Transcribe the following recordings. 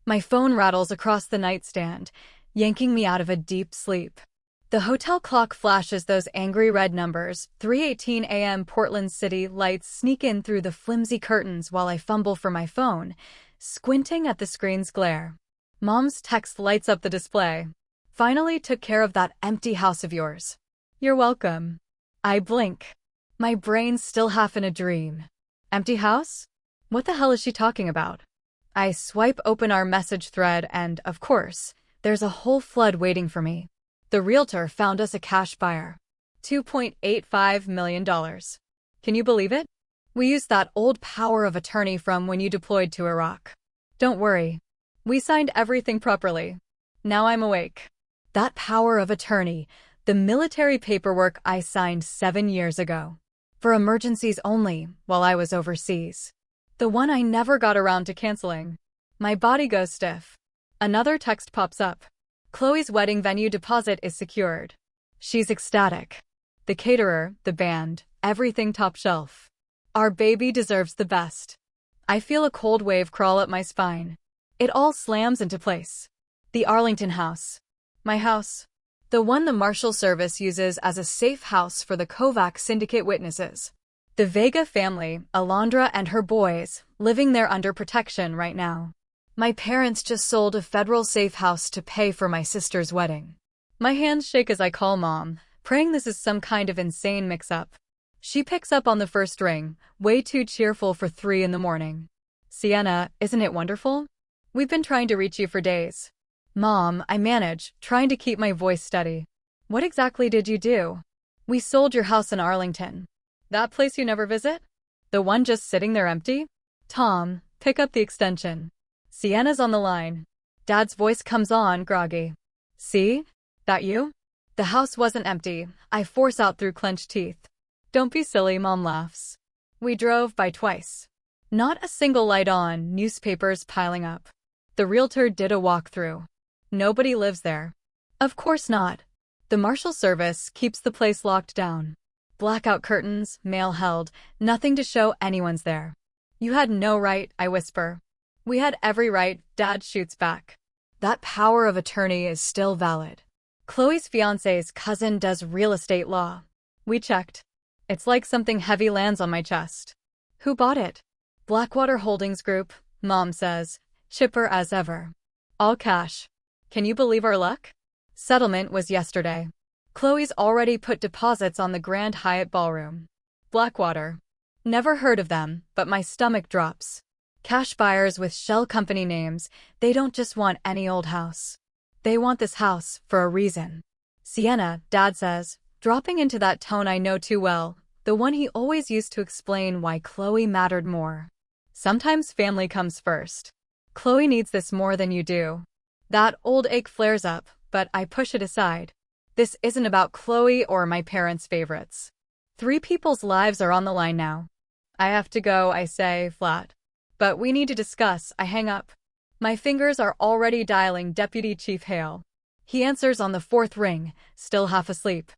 My phone rattles across the nightstand, yanking me out of a deep sleep. The hotel clock flashes those angry red numbers. 3:18 a.m. Portland City lights sneak in through the flimsy curtains while I fumble for my phone, squinting at the screen's glare. Mom's text lights up the display. Finally took care of that empty house of yours. You're welcome. I blink. My brain's still half in a dream. Empty house? What the hell is she talking about? I swipe open our message thread and, of course, there's a whole flood waiting for me. The realtor found us a cash buyer. $2.85 million. Can you believe it? We used that old power of attorney from when you deployed to Iraq. Don't worry. We signed everything properly. Now I'm awake. That power of attorney, the military paperwork I signed 7 years ago. For emergencies only, while I was overseas. The one I never got around to canceling. My body goes stiff. Another text pops up. Chloe's wedding venue deposit is secured. She's ecstatic. The caterer, the band, everything top shelf. Our baby deserves the best. I feel a cold wave crawl up my spine. It all slams into place. The Arlington house. My house. The one the Marshal Service uses as a safe house for the Kovac syndicate witnesses. The Vega family, Alondra and her boys, living there under protection right now. My parents just sold a federal safe house to pay for my sister's wedding. My hands shake as I call Mom, praying this is some kind of insane mix-up. She picks up on the first ring, way too cheerful for 3 in the morning. Sienna, isn't it wonderful? We've been trying to reach you for days. Mom, I manage, trying to keep my voice steady. What exactly did you do? We sold your house in Arlington. That place you never visit? The one just sitting there empty? Tom, pick up the extension. Sienna's on the line. Dad's voice comes on, groggy. See? That you? The house wasn't empty, I force out through clenched teeth. Don't be silly, Mom laughs. We drove by twice. Not a single light on, newspapers piling up. The realtor did a walkthrough. Nobody lives there. Of course not. The Marshal Service keeps the place locked down. Blackout curtains, mail held, nothing to show anyone's there. You had no right, I whisper. We had every right, Dad shoots back. That power of attorney is still valid. Chloe's fiancé's cousin does real estate law. We checked. It's like something heavy lands on my chest. Who bought it? Blackwater Holdings Group, Mom says, chipper as ever. All cash. Can you believe our luck? Settlement was yesterday. Chloe's already put deposits on the Grand Hyatt Ballroom. Blackwater. Never heard of them, but my stomach drops. Cash buyers with shell company names, they don't just want any old house. They want this house for a reason. Sienna, Dad says, dropping into that tone I know too well, the one he always used to explain why Chloe mattered more. Sometimes family comes first. Chloe needs this more than you do. That old ache flares up, but I push it aside. This isn't about Chloe or my parents' favorites. 3 people's lives are on the line now. I have to go, I say, flat. But we need to discuss, I hang up. My fingers are already dialing Deputy Chief Hale. He answers on the 4th ring, still half asleep.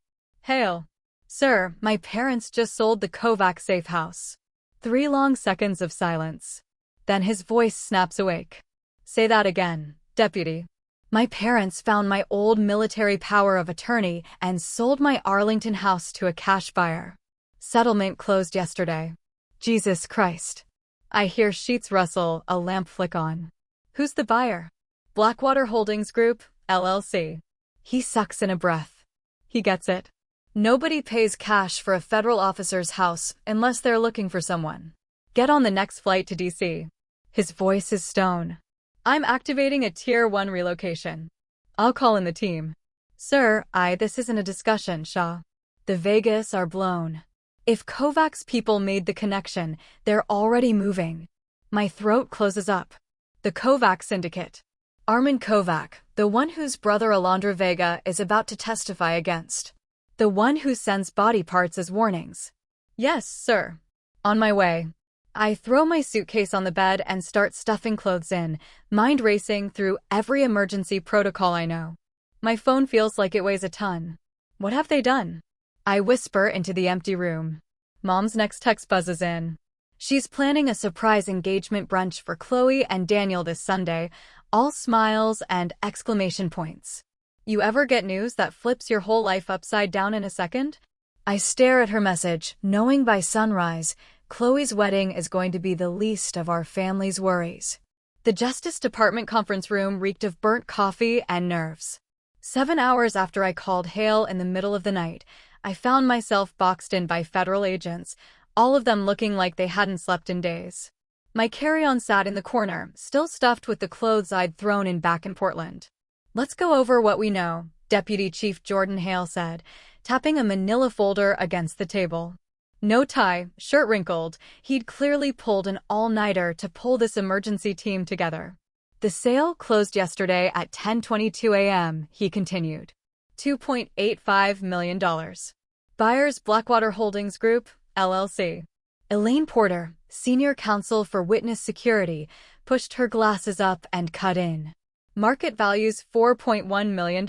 Hale. Sir, my parents just sold the Kovac safe house. 3 long seconds of silence. Then his voice snaps awake. Say that again, Deputy. My parents found my old military power of attorney and sold my Arlington house to a cash buyer. Settlement closed yesterday. Jesus Christ. I hear sheets rustle, a lamp flick on. Who's the buyer? Blackwater Holdings Group, LLC. He sucks in a breath. He gets it. Nobody pays cash for a federal officer's house unless they're looking for someone. Get on the next flight to DC. His voice is stone. I'm activating a Tier 1 relocation. I'll call in the team. Sir, this isn't a discussion, Shaw. The Vegas are blown. If Kovac's people made the connection, they're already moving. My throat closes up. The Kovac syndicate. Armin Kovac, the one whose brother Alondra Vega is about to testify against. The one who sends body parts as warnings. Yes, sir. On my way. I throw my suitcase on the bed and start stuffing clothes in, mind racing through every emergency protocol I know. My phone feels like it weighs a ton. What have they done? I whisper into the empty room. Mom's next text buzzes in. She's planning a surprise engagement brunch for Chloe and Daniel this Sunday, All smiles and exclamation points. You ever get news that flips your whole life upside down in a second? I stare at her message, knowing by sunrise, Chloe's wedding is going to be the least of our family's worries. The Justice Department conference room reeked of burnt coffee and nerves. 7 hours after I called Hale in the middle of the night, I found myself boxed in by federal agents, all of them looking like they hadn't slept in days. My carry-on sat in the corner, still stuffed with the clothes I'd thrown in back in Portland. "Let's go over what we know," Deputy Chief Jordan Hale said, tapping a manila folder against the table. No tie, shirt wrinkled, he'd clearly pulled an all-nighter to pull this emergency team together. "The sale closed yesterday at 10:22 a.m., he continued. $2.85 million. Buyers Blackwater Holdings Group, LLC. Elaine Porter, senior counsel for witness security, pushed her glasses up and cut in. Market value's $4.1 million.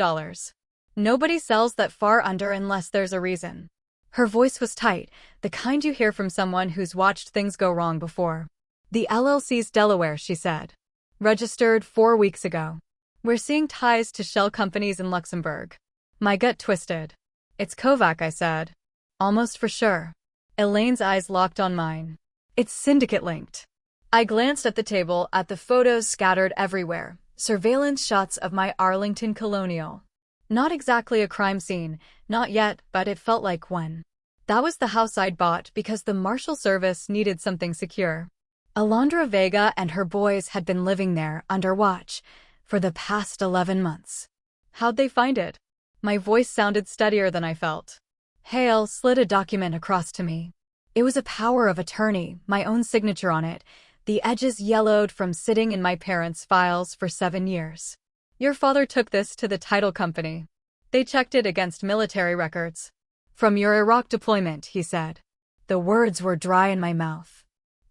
Nobody sells that far under unless there's a reason." Her voice was tight, the kind you hear from someone who's watched things go wrong before. "The LLC's Delaware," she said. "Registered 4 weeks ago. We're seeing ties to shell companies in Luxembourg." My gut twisted. "It's Kovac," I said. "Almost for sure." Elaine's eyes locked on mine. "It's syndicate-linked." I glanced at the table, at the photos scattered everywhere, surveillance shots of my Arlington Colonial. Not exactly a crime scene, not yet, but it felt like one. That was the house I'd bought because the Marshal Service needed something secure. Alondra Vega and her boys had been living there, under watch, for the past 11 months. How'd they find it? My voice sounded steadier than I felt. Hale slid a document across to me. It was a power of attorney, my own signature on it, the edges yellowed from sitting in my parents' files for 7 years. "Your father took this to the title company. They checked it against military records. From your Iraq deployment," he said. The words were dry in my mouth.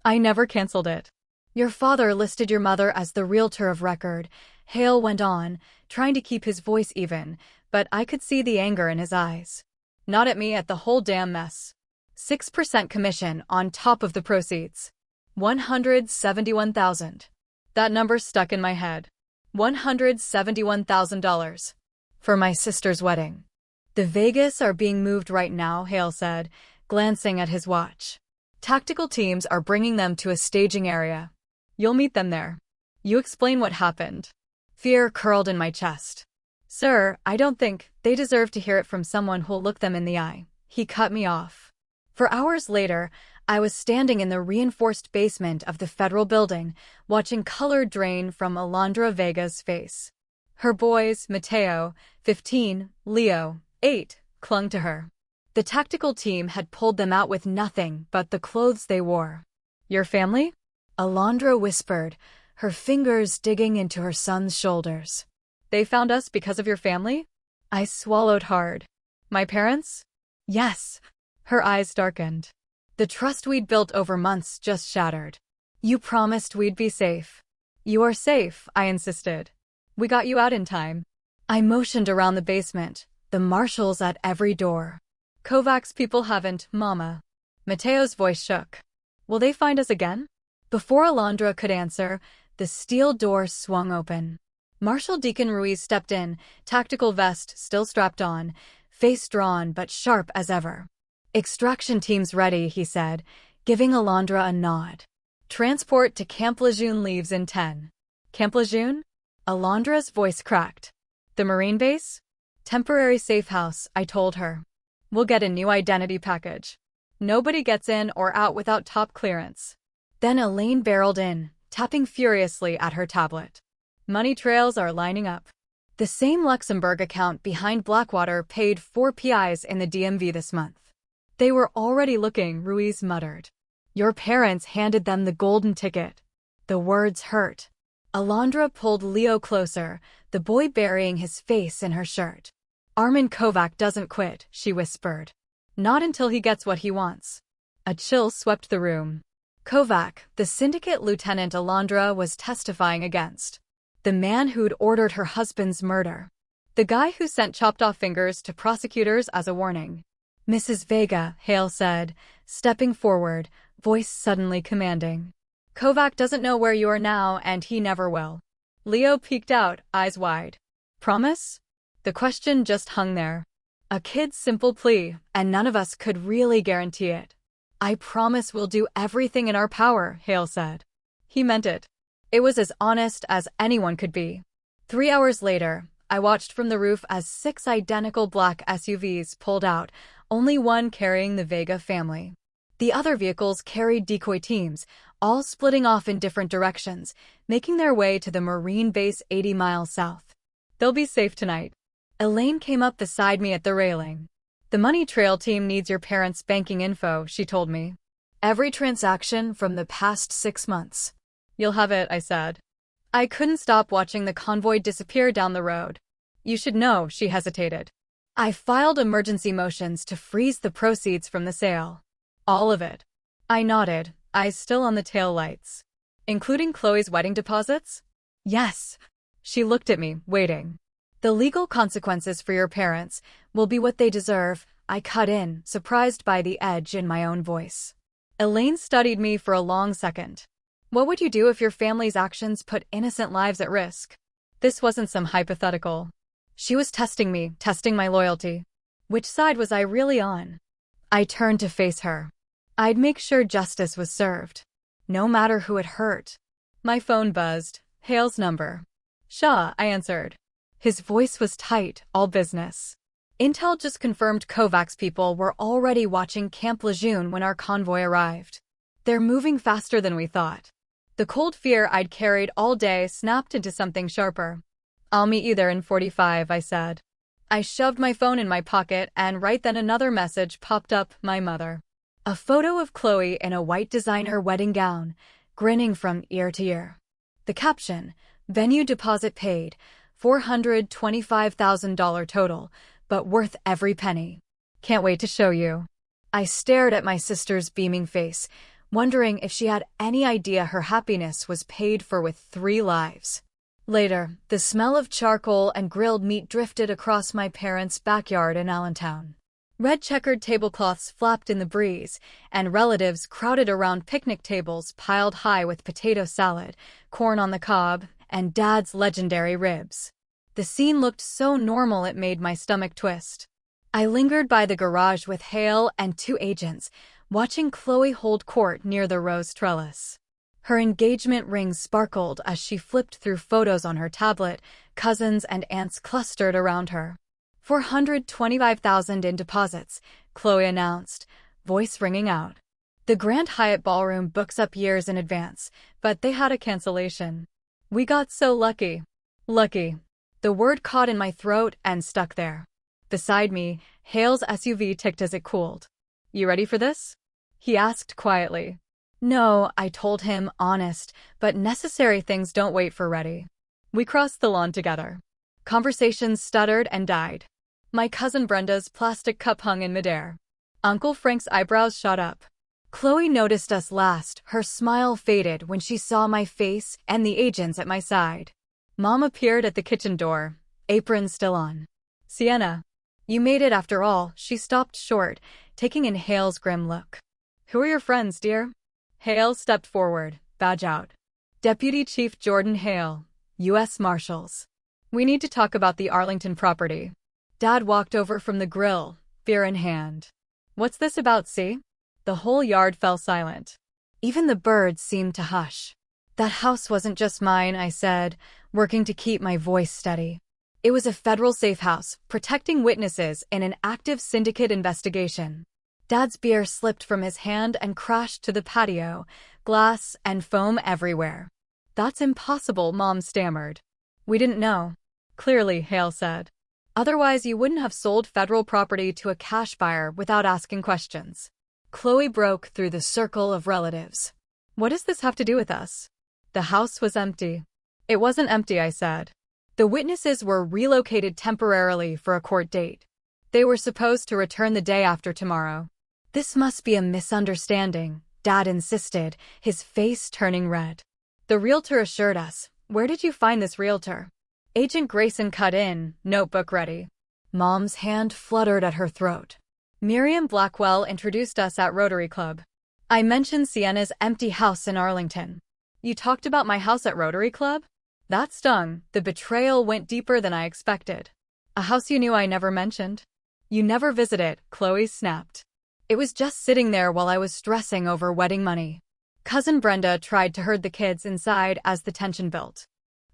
"I never canceled it." "Your father listed your mother as the realtor of record," Hale went on, trying to keep his voice even, but I could see the anger in his eyes. "Not at me, at the whole damn mess. 6% commission on top of the proceeds. $171,000. That number stuck in my head. $171,000. For my sister's wedding. "The Vegas are being moved right now," Hale said, glancing at his watch. "Tactical teams are bringing them to a staging area. You'll meet them there." "You explain what happened." Fear curled in my chest. "Sir, I don't think they deserve to hear it from someone who'll look them in the eye." He cut me off. For hours later, I was standing in the reinforced basement of the federal building, watching color drain from Alondra Vega's face. Her boys, Mateo, 15, Leo, 8, clung to her. The tactical team had pulled them out with nothing but the clothes they wore. "Your family?" Alondra whispered, her fingers digging into her son's shoulders. "They found us because of your family?" I swallowed hard. "My parents?" "Yes." Her eyes darkened. "The trust we'd built over months just shattered. You promised we'd be safe." "You are safe," I insisted. "We got you out in time." I motioned around the basement, the marshals at every door. "Kovac's people haven't, Mama." Mateo's voice shook. "Will they find us again?" Before Alondra could answer, the steel door swung open. Marshal Deacon Ruiz stepped in, tactical vest still strapped on, face drawn but sharp as ever. "Extraction team's ready," he said, giving Alondra a nod. "Transport to Camp Lejeune leaves in 10. "Camp Lejeune?" Alondra's voice cracked. "The Marine base?" "Temporary Safehouse," I told her. "We'll get a new identity package. Nobody gets in or out without top clearance." Then Elaine barreled in, tapping furiously at her tablet. "Money trails are lining up. The same Luxembourg account behind Blackwater paid 4 PIs in the DMV this month." "They were already looking," Ruiz muttered. "Your parents handed them the golden ticket." The words hurt. Alondra pulled Leo closer, the boy burying his face in her shirt. "Armin Kovac doesn't quit," she whispered. "Not until he gets what he wants." A chill swept the room. Kovac, the syndicate lieutenant Alondra was testifying against. The man who'd ordered her husband's murder. The guy who sent chopped-off fingers to prosecutors as a warning. "Mrs. Vega," Hale said, stepping forward, voice suddenly commanding. "Kovac doesn't know where you are now, and he never will. Leo peeked out, eyes wide. Promise? The question just hung there. A kid's simple plea, and none of us could really guarantee it. I promise we'll do everything in our power, Hale said. He meant it. It was as honest as anyone could be. 3 hours later, I watched from the roof as 6 identical black SUVs pulled out, only one carrying the Vega family. The other vehicles carried decoy teams, all splitting off in different directions, making their way to the Marine base 80 miles south. They'll be safe tonight. Elaine came up beside me at the railing. The money trail team needs your parents' banking info, she told me. Every transaction from the past 6 months. You'll have it, I said. I couldn't stop watching the convoy disappear down the road. You should know, she hesitated. I filed emergency motions to freeze the proceeds from the sale. All of it. I nodded, eyes still on the tail lights. Including Chloe's wedding deposits? Yes. She looked at me, waiting. The legal consequences for your parents will be what they deserve, I cut in, surprised by the edge in my own voice. Elaine studied me for a long second. What would you do if your family's actions put innocent lives at risk? This wasn't some hypothetical. She was testing me, testing my loyalty. Which side was I really on? I turned to face her. I'd make sure justice was served, no matter who it hurt. My phone buzzed. Hale's number. Shaw, I answered. His voice was tight, all business. Intel just confirmed Kovacs people were already watching Camp Lejeune when our convoy arrived. They're moving faster than we thought. The cold fear I'd carried all day snapped into something sharper. I'll meet you there in 45, I said. I shoved my phone in my pocket, and right then another message popped up, my mother. A photo of Chloe in a white designer wedding gown, grinning from ear to ear. The caption, venue deposit paid, $425,000 total, but worth every penny. Can't wait to show you. I stared at my sister's beaming face, wondering if she had any idea her happiness was paid for with 3 lives. Later, the smell of charcoal and grilled meat drifted across my parents' backyard in Allentown. Red checkered tablecloths flapped in the breeze, and relatives crowded around picnic tables piled high with potato salad, corn on the cob, and Dad's legendary ribs. The scene looked so normal it made my stomach twist. I lingered by the garage with Hale and 2 agents, watching Chloe hold court near the rose trellis. Her engagement ring sparkled as she flipped through photos on her tablet, cousins and aunts clustered around her. $425,000 in deposits, Chloe announced, voice ringing out. The Grand Hyatt Ballroom books up years in advance, but they had a cancellation. We got so lucky. Lucky. The word caught in my throat and stuck there. Beside me, Hale's SUV ticked as it cooled. You ready for this? He asked quietly. No, I told him, honest, but necessary things don't wait for ready. We crossed the lawn together. Conversations stuttered and died. My cousin Brenda's plastic cup hung in midair. Uncle Frank's eyebrows shot up. Chloe noticed us last. Her smile faded when she saw my face and the agents at my side. Mom appeared at the kitchen door, apron still on. Sienna. You made it after all. She stopped short, taking in Hale's grim look. Who are your friends, dear? Hale stepped forward, badge out. Deputy Chief Jordan Hale, U.S. Marshals. We need to talk about the Arlington property. Dad walked over from the grill, beer in hand. What's this about, see? The whole yard fell silent. Even the birds seemed to hush. That house wasn't just mine, I said, working to keep my voice steady. It was a federal safe house, protecting witnesses in an active syndicate investigation. Dad's beer slipped from his hand and crashed to the patio, glass and foam everywhere. That's impossible, Mom stammered. We didn't know. Clearly, Hale said. Otherwise, you wouldn't have sold federal property to a cash buyer without asking questions. Chloe broke through the circle of relatives. What does this have to do with us? The house was empty. It wasn't empty, I said. The witnesses were relocated temporarily for a court date. They were supposed to return the day after tomorrow. This must be a misunderstanding, Dad insisted, his face turning red. The realtor assured us. Where did you find this realtor? Agent Grayson cut in, notebook ready. Mom's hand fluttered at her throat. Miriam Blackwell introduced us at Rotary Club. I mentioned Sienna's empty house in Arlington. You talked about my house at Rotary Club? That stung. The betrayal went deeper than I expected. A house you knew I never mentioned? You never visited, Chloe snapped. It was just sitting there while I was stressing over wedding money. Cousin Brenda tried to herd the kids inside as the tension built.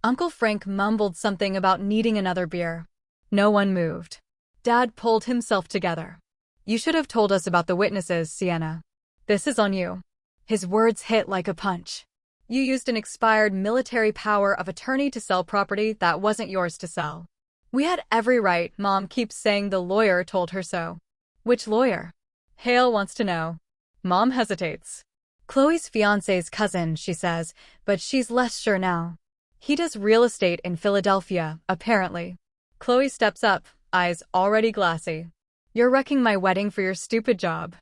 Uncle Frank mumbled something about needing another beer. No one moved. Dad pulled himself together. You should have told us about the witnesses, Sienna. This is on you. His words hit like a punch. You used an expired military power of attorney to sell property that wasn't yours to sell. We had every right. Mom keeps saying the lawyer told her so. Which lawyer? Hale wants to know. Mom hesitates. Chloe's fiancé's cousin, she says, but she's less sure now. He does real estate in Philadelphia, apparently. Chloe steps up, eyes already glassy. You're wrecking my wedding for your stupid job.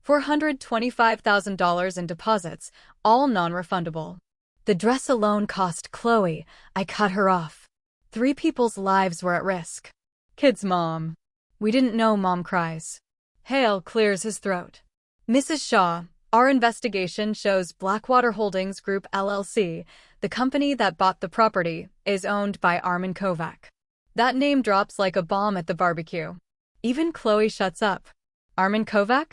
$425,000 in deposits, all non-refundable. The dress alone cost Chloe. I cut her off. 3 people's lives were at risk. Kid's mom. We didn't know, Mom cries. Hale clears his throat. Mrs. Shaw, our investigation shows Blackwater Holdings Group LLC, the company that bought the property, is owned by Armin Kovac. That name drops like a bomb at the barbecue. Even Chloe shuts up. Armin Kovac?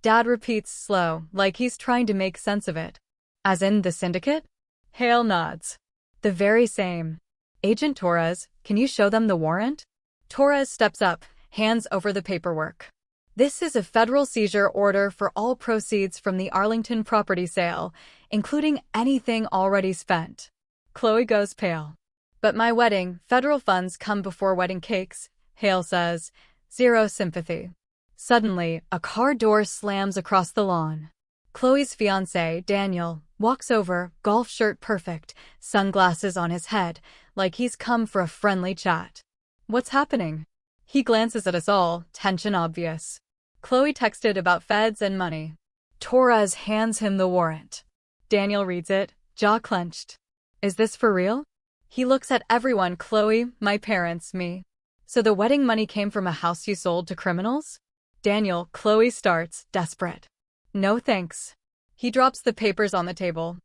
Dad repeats slow, like he's trying to make sense of it. As in the syndicate? Hale nods. The very same. Agent Torres, can you show them the warrant? Torres steps up, hands over the paperwork. This is a federal seizure order for all proceeds from the Arlington property sale, including anything already spent. Chloe goes pale. But my wedding, federal funds come before wedding cakes, Hale says. Zero sympathy. Suddenly, a car door slams across the lawn. Chloe's fiancé, Daniel, walks over, golf shirt perfect, sunglasses on his head, like he's come for a friendly chat. What's happening? He glances at us all, tension obvious. Chloe texted about feds and money. Torres hands him the warrant. Daniel reads it, jaw clenched. Is this for real? He looks at everyone. Chloe, my parents, me. So the wedding money came from a house you sold to criminals? Daniel, Chloe starts, desperate. No thanks. He drops the papers on the table.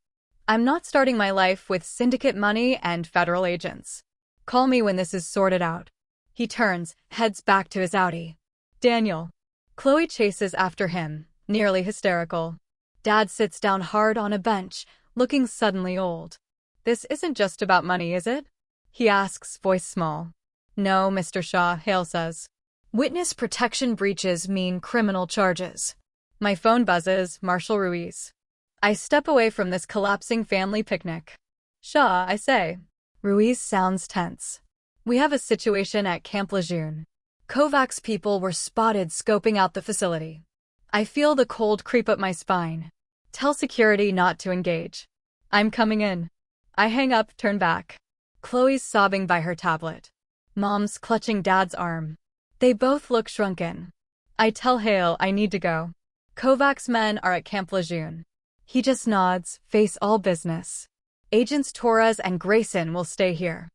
I'm not starting my life with syndicate money and federal agents. Call me when this is sorted out. He turns, heads back to his Audi. Daniel. Chloe chases after him, nearly hysterical. Dad sits down hard on a bench, looking suddenly old. This isn't just about money, is it? He asks, voice small. No, Mr. Shaw, Hale says. Witness protection breaches mean criminal charges. My phone buzzes, Marshal Ruiz. I step away from this collapsing family picnic. Shaw, I say. Ruiz sounds tense. We have a situation at Camp Lejeune. Kovac's people were spotted scoping out the facility. I feel the cold creep up my spine. Tell security not to engage. I'm coming in. I hang up, turn back. Chloe's sobbing by her tablet. Mom's clutching Dad's arm. They both look shrunken. I tell Hale I need to go. Kovac's men are at Camp Lejeune. He just nods, face all business. Agents Torres and Grayson will stay here.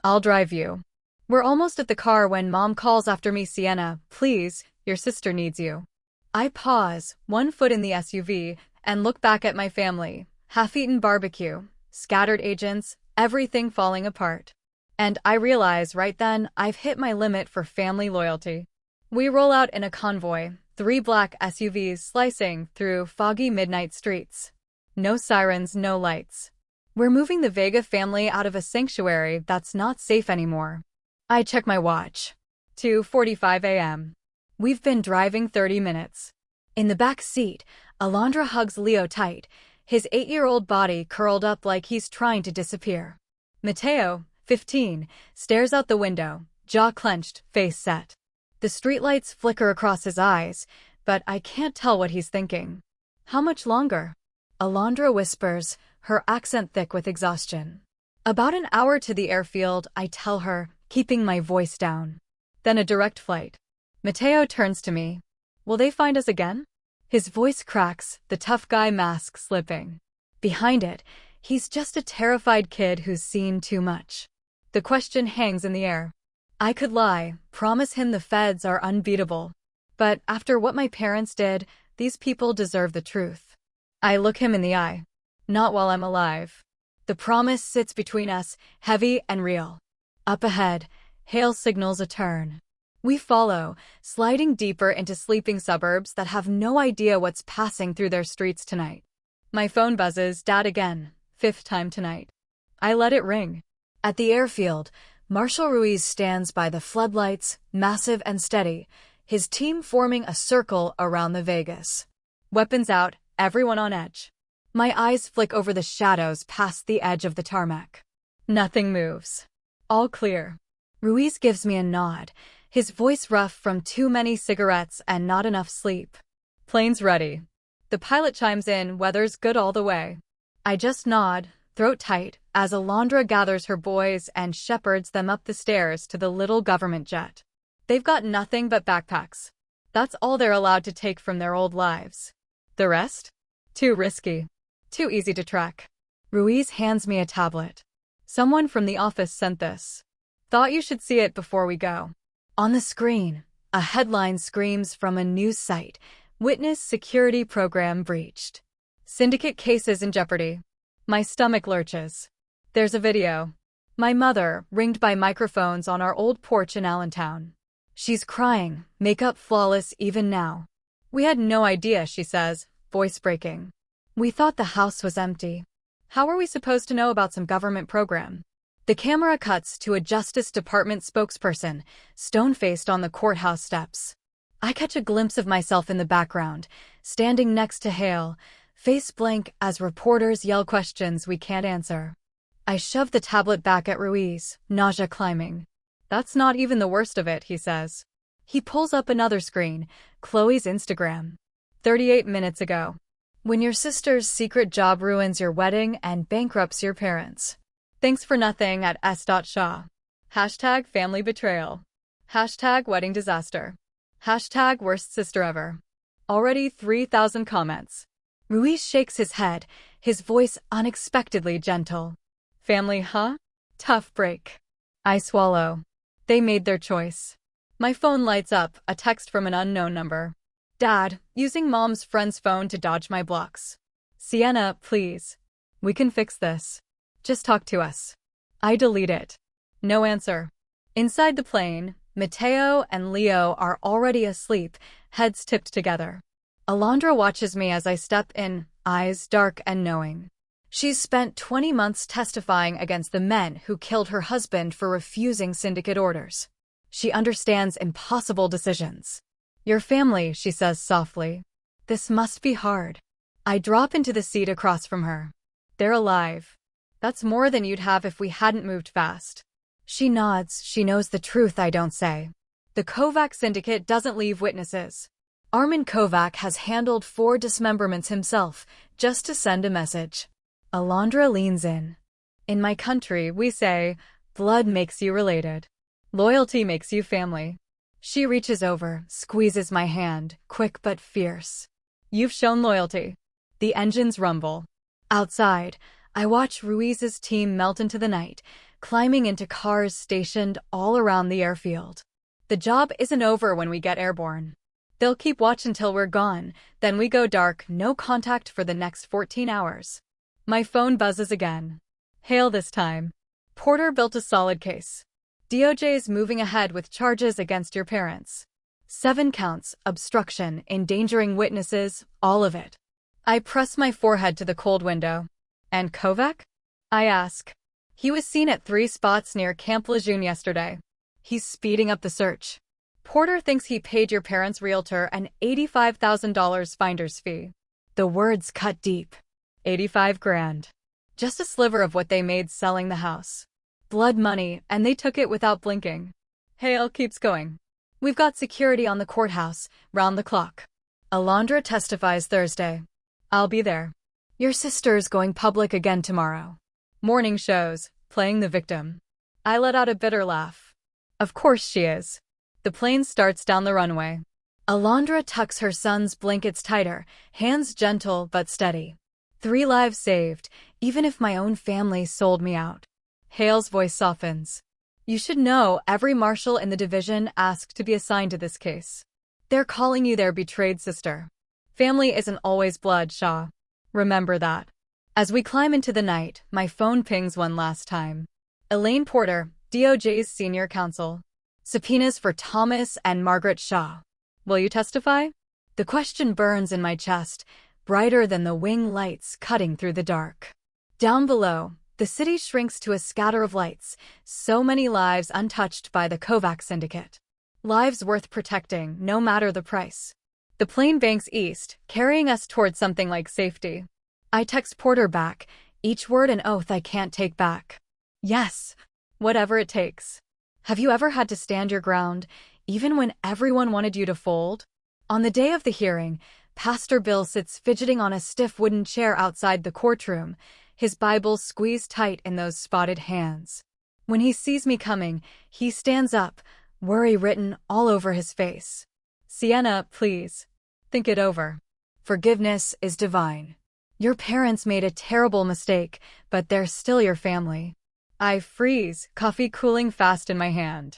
I'll drive you. We're almost at the car when Mom calls after me. Sienna, please, your sister needs you. I pause, one foot in the SUV, and look back at my family. Half-eaten barbecue, scattered agents, everything falling apart. And I realize right then I've hit my limit for family loyalty. We roll out in a convoy, 3 black SUVs slicing through foggy midnight streets. No sirens, no lights. We're moving the Vega family out of a sanctuary that's not safe anymore. I check my watch. 2:45 a.m. We've been driving 30 minutes. In the back seat, Alondra hugs Leo tight, his 8-year-old body curled up like he's trying to disappear. Mateo, 15, stares out the window, jaw clenched, face set. The streetlights flicker across his eyes, but I can't tell what he's thinking. How much longer? Alondra whispers, her accent thick with exhaustion. About an hour to the airfield, I tell her, keeping my voice down. Then a direct flight. Mateo turns to me. Will they find us again? His voice cracks, the tough guy mask slipping. Behind it, he's just a terrified kid who's seen too much. The question hangs in the air. I could lie, promise him the feds are unbeatable. But after what my parents did, these people deserve the truth. I look him in the eye. Not while I'm alive. The promise sits between us, heavy and real. Up ahead, Hale signals a turn. We follow, sliding deeper into sleeping suburbs that have no idea what's passing through their streets tonight. My phone buzzes, Dad again, 5th time tonight. I let it ring. At the airfield, Marshal Ruiz stands by the floodlights, massive and steady, his team forming a circle around the Vegas. Weapons out, everyone on edge. My eyes flick over the shadows past the edge of the tarmac. Nothing moves. All clear. Ruiz gives me a nod, his voice rough from too many cigarettes and not enough sleep. Plane's ready. The pilot chimes in, weather's good all the way. I just nod, throat tight, as Alondra gathers her boys and shepherds them up the stairs to the little government jet. They've got nothing but backpacks. That's all they're allowed to take from their old lives. The rest? Too risky. Too easy to track. Ruiz hands me a tablet. Someone from the office sent this. Thought you should see it before we go. On the screen, a headline screams from a news site, Witness Security Program Breached. Syndicate cases in jeopardy. My stomach lurches. There's a video. My mother, ringed by microphones on our old porch in Allentown. She's crying, makeup flawless even now. We had no idea, she says, voice breaking. We thought the house was empty. How are we supposed to know about some government program? The camera cuts to a Justice Department spokesperson, stone-faced on the courthouse steps. I catch a glimpse of myself in the background, standing next to Hale, face blank as reporters yell questions we can't answer. I shove the tablet back at Ruiz, nausea climbing. That's not even the worst of it, he says. He pulls up another screen, Chloe's Instagram. 38 minutes ago. When your sister's secret job ruins your wedding and bankrupts your parents. Thanks for nothing at s.shaw. Hashtag family betrayal. Hashtag wedding disaster. Hashtag worst sister ever. Already 3,000 comments. Ruiz shakes his head, his voice unexpectedly gentle. Family, huh? Tough break. I swallow. They made their choice. My phone lights up, a text from an unknown number. Dad, using Mom's friend's phone to dodge my blocks. Sienna, please. We can fix this. Just talk to us. I delete it. No answer. Inside the plane, Mateo and Leo are already asleep, heads tipped together. Alondra watches me as I step in, eyes dark and knowing. She's spent 20 months testifying against the men who killed her husband for refusing syndicate orders. She understands impossible decisions. Your family, she says softly. This must be hard. I drop into the seat across from her. They're alive. That's more than you'd have if we hadn't moved fast. She nods, she knows the truth I don't say. The Kovac syndicate doesn't leave witnesses. Armin Kovac has handled 4 dismemberments himself, just to send a message. Alondra leans in. In my country, we say, blood makes you related. Loyalty makes you family. She reaches over, squeezes my hand, quick but fierce. You've shown loyalty. The engines rumble. Outside, I watch Ruiz's team melt into the night, climbing into cars stationed all around the airfield. The job isn't over when we get airborne. They'll keep watch until we're gone, then we go dark, no contact for the next 14 hours. My phone buzzes again. Hale this time. Porter built a solid case. DOJ's moving ahead with charges against your parents. 7 counts, obstruction, endangering witnesses, all of it. I press my forehead to the cold window. And Kovac? I ask. He was seen at 3 spots near Camp Lejeune yesterday. He's speeding up the search. Porter thinks he paid your parents' realtor an $85,000 finder's fee. The words cut deep. 85 grand. Just a sliver of what they made selling the house. Blood money, and they took it without blinking. Hale keeps going. We've got security on the courthouse, round the clock. Alondra testifies Thursday. I'll be there. Your sister's going public again tomorrow. Morning shows, playing the victim. I let out a bitter laugh. Of course she is. The plane starts down the runway. Alondra tucks her son's blankets tighter, hands gentle but steady. 3 lives saved, even if my own family sold me out. Hale's voice softens. You should know every marshal in the division asked to be assigned to this case. They're calling you their betrayed sister. Family isn't always blood, Shaw. Remember that. As we climb into the night, my phone pings one last time. Elaine Porter, DOJ's senior counsel. Subpoenas for Thomas and Margaret Shaw. Will you testify? The question burns in my chest, brighter than the wing lights cutting through the dark. Down below, the city shrinks to a scatter of lights, so many lives untouched by the Kovac syndicate. Lives worth protecting, no matter the price. The plane banks east, carrying us toward something like safety. I text Porter back, each word an oath I can't take back. Yes, whatever it takes. Have you ever had to stand your ground, even when everyone wanted you to fold? On the day of the hearing, Pastor Bill sits fidgeting on a stiff wooden chair outside the courtroom, his Bible squeezed tight in those spotted hands. When he sees me coming, he stands up, worry written all over his face. Sienna, please. Think it over. Forgiveness is divine. Your parents made a terrible mistake, but they're still your family. I freeze, coffee cooling fast in my hand.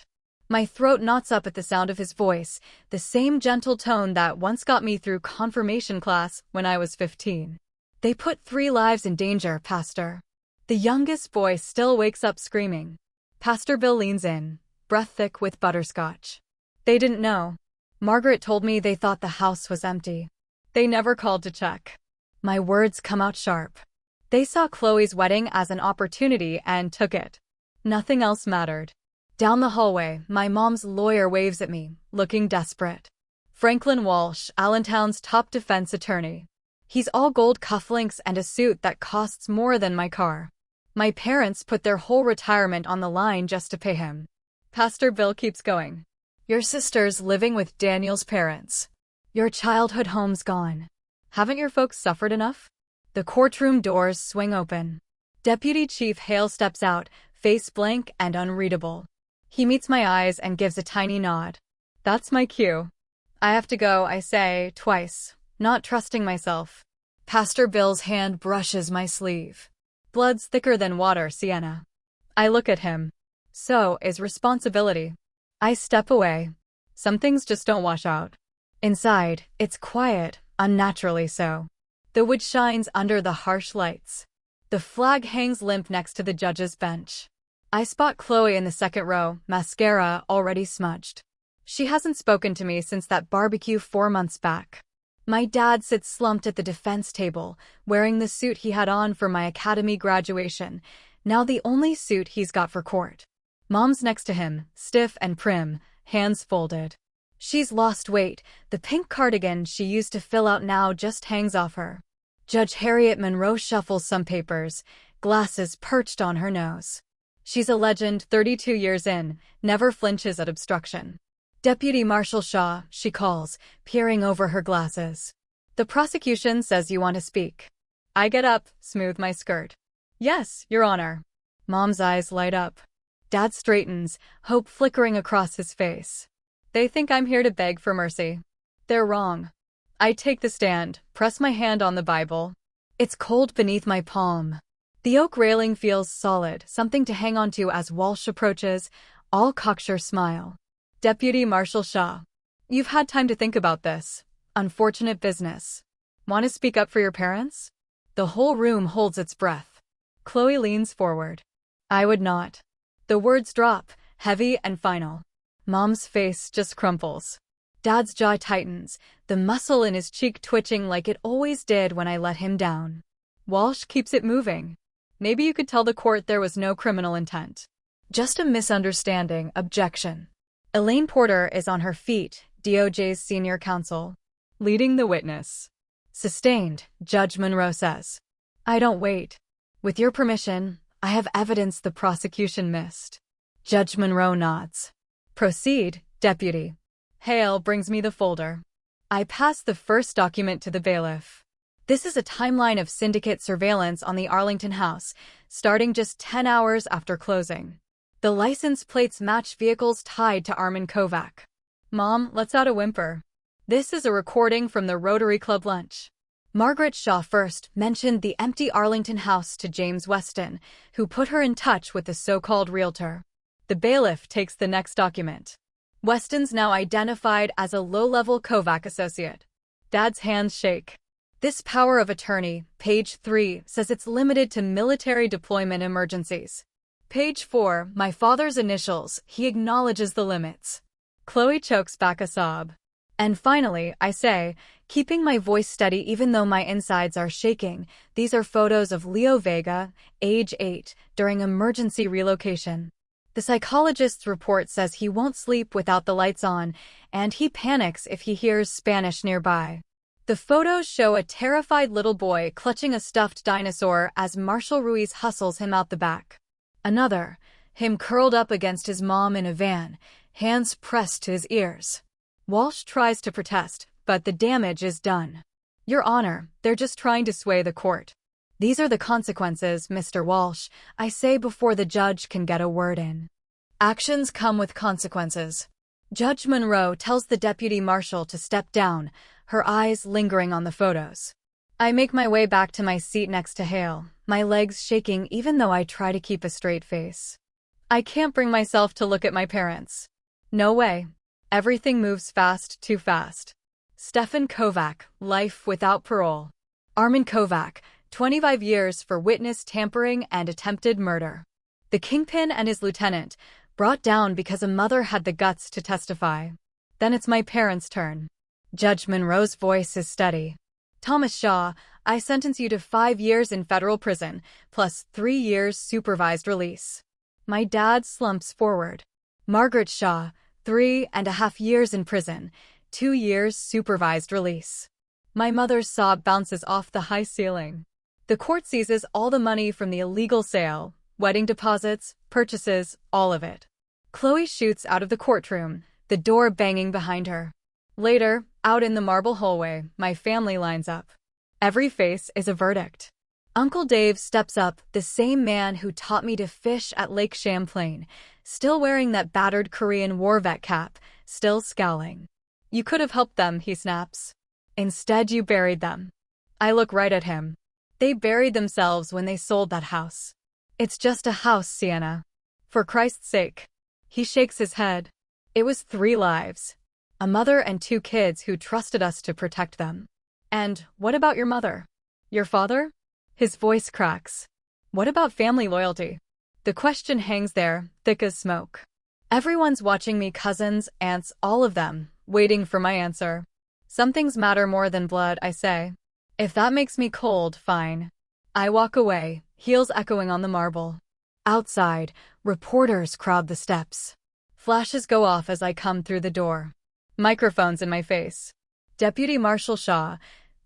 My throat knots up at the sound of his voice, the same gentle tone that once got me through confirmation class when I was 15. They put 3 lives in danger, Pastor. The youngest boy still wakes up screaming. Pastor Bill leans in, breath thick with butterscotch. They didn't know. Margaret told me they thought the house was empty. They never called to check. My words come out sharp. They saw Chloe's wedding as an opportunity and took it. Nothing else mattered. Down the hallway, my mom's lawyer waves at me, looking desperate. Franklin Walsh, Allentown's top defense attorney. He's all gold cufflinks and a suit that costs more than my car. My parents put their whole retirement on the line just to pay him. Pastor Bill keeps going. Your sister's living with Daniel's parents. Your childhood home's gone. Haven't your folks suffered enough? The courtroom doors swing open. Deputy Chief Hale steps out, face blank and unreadable. He meets my eyes and gives a tiny nod. That's my cue. I have to go, I say, twice, not trusting myself. Pastor Bill's hand brushes my sleeve. Blood's thicker than water, Sienna. I look at him. So is responsibility. I step away. Some things just don't wash out. Inside, it's quiet, unnaturally so. The wood shines under the harsh lights. The flag hangs limp next to the judge's bench. I spot Chloe in the second row, mascara already smudged. She hasn't spoken to me since that barbecue 4 months back. My dad sits slumped at the defense table, wearing the suit he had on for my academy graduation, now the only suit he's got for court. Mom's next to him, stiff and prim, hands folded. She's lost weight, the pink cardigan she used to fill out now just hangs off her. Judge Harriet Monroe shuffles some papers, glasses perched on her nose. She's a legend 32 years in, never flinches at obstruction. Deputy Marshal Shaw, she calls, peering over her glasses. The prosecution says you want to speak. I get up, smooth my skirt. Yes, Your Honor. Mom's eyes light up. Dad straightens, hope flickering across his face. They think I'm here to beg for mercy. They're wrong. I take the stand, press my hand on the Bible. It's cold beneath my palm. The oak railing feels solid, something to hang on to as Walsh approaches, all cocksure smile. Deputy Marshal Shaw. You've had time to think about this. Unfortunate business. Want to speak up for your parents? The whole room holds its breath. Chloe leans forward. I would not. The words drop, heavy and final. Mom's face just crumples. Dad's jaw tightens, the muscle in his cheek twitching like it always did when I let him down. Walsh keeps it moving. Maybe you could tell the court there was no criminal intent. Just a misunderstanding, objection. Elaine Porter is on her feet, DOJ's senior counsel. Leading the witness. Sustained, Judge Monroe says. I don't wait. With your permission, I have evidence the prosecution missed. Judge Monroe nods. Proceed, Deputy. Hale brings me the folder. I pass the first document to the bailiff. This is a timeline of syndicate surveillance on the Arlington house, starting just 10 hours after closing. The license plates match vehicles tied to Armin Kovac. Mom lets out a whimper. This is a recording from the Rotary Club lunch. Margaret Shaw first mentioned the empty Arlington house to James Weston, who put her in touch with the so-called realtor. The bailiff takes the next document. Weston's now identified as a low-level Kovac associate. Dad's hands shake. This power of attorney, page 3, says it's limited to military deployment emergencies. Page 4, my father's initials, he acknowledges the limits. Chloe chokes back a sob. And finally, I say, keeping my voice steady even though my insides are shaking, these are photos of Leo Vega, age 8, during emergency relocation. The psychologist's report says he won't sleep without the lights on, and he panics if he hears Spanish nearby. The photos show a terrified little boy clutching a stuffed dinosaur as Marshall Ruiz hustles him out the back. Another, him curled up against his mom in a van, hands pressed to his ears. Walsh tries to protest, but the damage is done. Your Honor, they're just trying to sway the court. These are the consequences, Mr. Walsh, I say before the judge can get a word in. Actions come with consequences. Judge Monroe tells the deputy marshal to step down, her eyes lingering on the photos. I make my way back to my seat next to Hale, my legs shaking even though I try to keep a straight face. I can't bring myself to look at my parents. No way. Everything moves fast, too fast. Stefan Kovac, life without parole. Armin Kovac, 25 years for witness tampering and attempted murder. The kingpin and his lieutenant, brought down because a mother had the guts to testify. Then it's my parents' turn. Judge Monroe's voice is steady. Thomas Shaw, I sentence you to 5 years in federal prison, plus 3 years supervised release. My dad slumps forward. Margaret Shaw, 3.5 years in prison, 2 years supervised release. My mother's sob bounces off the high ceiling. The court seizes all the money from the illegal sale, wedding deposits, purchases, all of it. Chloe shoots out of the courtroom, the door banging behind her. Later, out in the marble hallway, my family lines up. Every face is a verdict. Uncle Dave steps up, the same man who taught me to fish at Lake Champlain, still wearing that battered Korean war vet cap, still scowling. You could have helped them, he snaps. Instead, you buried them. I look right at him. They buried themselves when they sold that house. It's just a house, Sienna. For Christ's sake. He shakes his head. It was 3 lives. A mother and 2 kids who trusted us to protect them. And what about your mother? Your father? His voice cracks. What about family loyalty? The question hangs there, thick as smoke. Everyone's watching me, cousins, aunts, all of them, waiting for my answer. Some things matter more than blood, I say. If that makes me cold, fine. I walk away, heels echoing on the marble. Outside, reporters crowd the steps. Flashes go off as I come through the door. Microphones in my face. Deputy Marshal Shaw,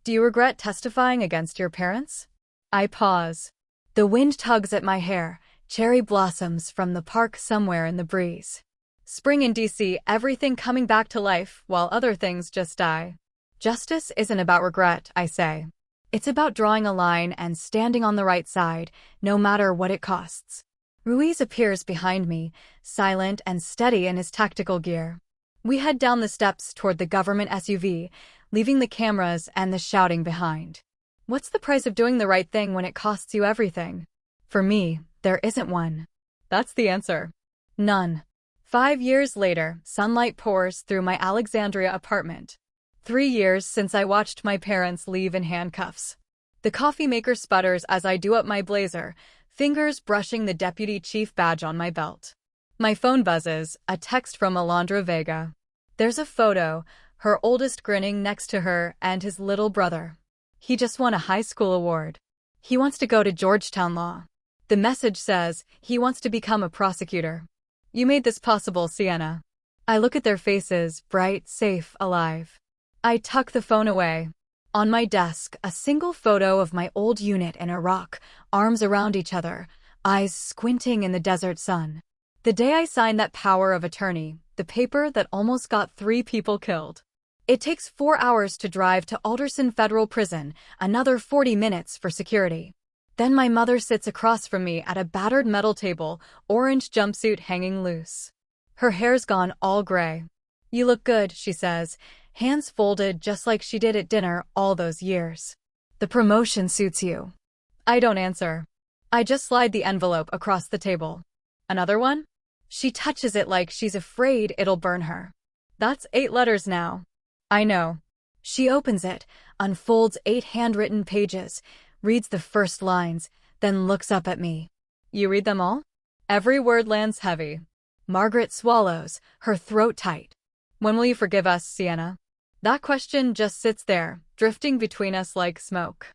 do you regret testifying against your parents? I pause. The wind tugs at my hair, cherry blossoms from the park somewhere in the breeze. Spring in DC, everything coming back to life while other things just die. Justice isn't about regret, I say. It's about drawing a line and standing on the right side, no matter what it costs. Ruiz appears behind me, silent and steady in his tactical gear. We head down the steps toward the government SUV, leaving the cameras and the shouting behind. What's the price of doing the right thing when it costs you everything? For me, there isn't one. That's the answer. None. 5 years later, sunlight pours through my Alexandria apartment. 3 years since I watched my parents leave in handcuffs. The coffee maker sputters as I do up my blazer, fingers brushing the deputy chief badge on my belt. My phone buzzes, a text from Alondra Vega. There's a photo, her oldest grinning next to her and his little brother. He just won a high school award. He wants to go to Georgetown Law. The message says he wants to become a prosecutor. You made this possible, Sienna. I look at their faces, bright, safe, alive. I tuck the phone away. On my desk, a single photo of my old unit in Iraq, arms around each other, eyes squinting in the desert sun. The day I signed that power of attorney, the paper that almost got 3 people killed. It takes 4 hours to drive to Alderson Federal Prison, another 40 minutes for security. Then my mother sits across from me at a battered metal table, orange jumpsuit hanging loose. Her hair's gone all gray. You look good, she says, hands folded just like she did at dinner all those years. The promotion suits you. I don't answer. I just slide the envelope across the table. Another one? She touches it like she's afraid it'll burn her. That's 8 letters now. I know. She opens it, unfolds 8 handwritten pages, reads the first lines, then looks up at me. You read them all? Every word lands heavy. Margaret swallows, her throat tight. When will you forgive us, Sienna? That question just sits there, drifting between us like smoke.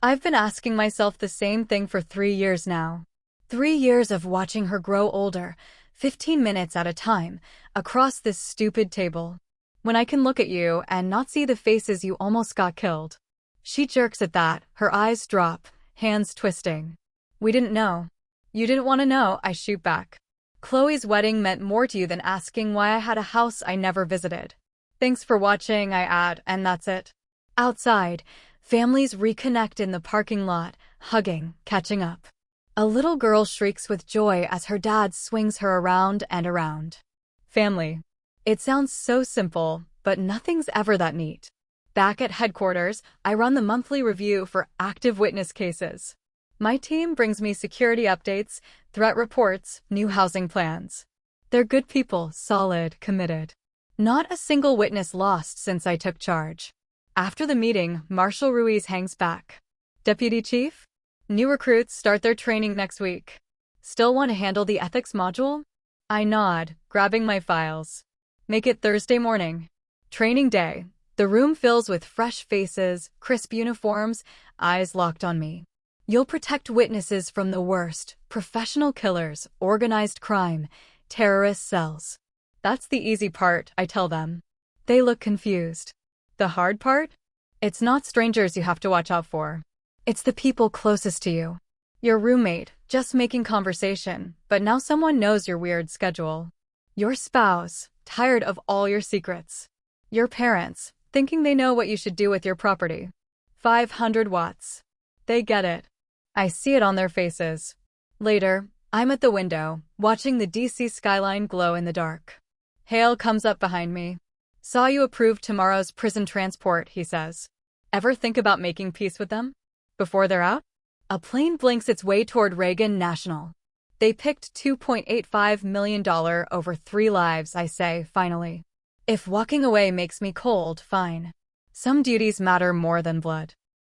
I've been asking myself the same thing for 3 years now. 3 years of watching her grow older, 15 minutes at a time, across this stupid table. When I can look at you and not see the faces you almost got killed. She jerks at that, her eyes drop, hands twisting. We didn't know. You didn't want to know, I shoot back. Chloe's wedding meant more to you than asking why I had a house I never visited. Thanks for watching, I add, and that's it. Outside, families reconnect in the parking lot, hugging, catching up. A little girl shrieks with joy as her dad swings her around and around. Family. It sounds so simple, but nothing's ever that neat. Back at headquarters, I run the monthly review for active witness cases. My team brings me security updates, threat reports, new housing plans. They're good people, solid, committed. Not a single witness lost since I took charge. After the meeting, Marshal Ruiz hangs back. Deputy Chief? New recruits start their training next week. Still want to handle the ethics module? I nod, grabbing my files. Make it Thursday morning. Training day. The room fills with fresh faces, crisp uniforms, eyes locked on me. You'll protect witnesses from the worst, professional killers, organized crime, terrorist cells. That's the easy part, I tell them. They look confused. The hard part? It's not strangers you have to watch out for. It's the people closest to you. Your roommate, just making conversation, but now someone knows your weird schedule. Your spouse, tired of all your secrets. Your parents, thinking they know what you should do with your property. 500 watts. They get it. I see it on their faces. Later, I'm at the window, watching the DC skyline glow in the dark. Hale comes up behind me. Saw you approved tomorrow's prison transport, he says. Ever think about making peace with them? Before they're out? A plane blinks its way toward Reagan National. They picked $2.85 million over 3 lives, I say, finally. If walking away makes me cold, fine. Some duties matter more than blood.